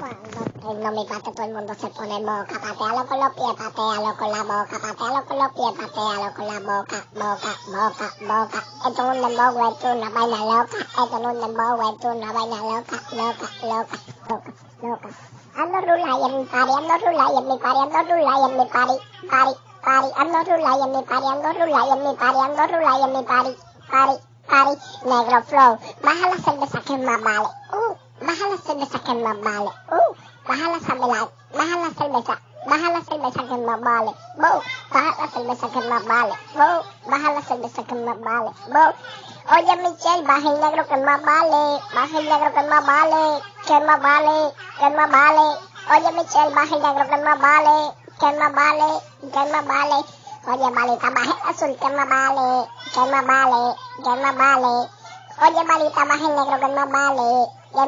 Cuando en mi parte todo el mundo se pone moca, patealo con los pies, patealo con la boca, patealo con los pies, patealo con la boca, boca. Esto es un dembow, esto es una vaina loca, esto no es un dembow, esto es una vaina loca. Ando rulay en mi party, ando rulay en mi party, ando rulay en mi party, ando rulay en mi party, ando rulay en mi party, ando rulay en mi party, negro flow, baja la cerveza que es más vale, baja la cerveza que es más vale, baja la cerveza que es más vale, baja la cerveza que es más vale, baja la cerveza que es más vale, oye Michelle, baja el negro que es más vale, baja el negro que es más vale, que más vale, oye Michelle, baja el negro que es más vale, que más vale, oye malita, baja el azul que más vale, que más vale, oye malita, baja el negro que más vale, que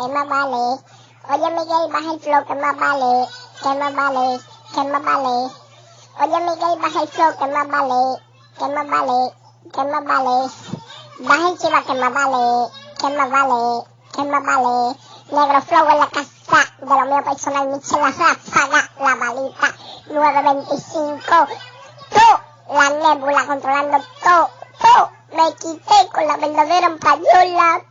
más vale, oye Miguel, baja el flow que más vale, que más vale, oye Miguel, baja el flow que más vale, baja el chiva que más vale, negro flow en la casa, de lo mío personal, Michelle la ráfaga, la balita, 925, la nébula controlando todo, me quité con la verdadera payola,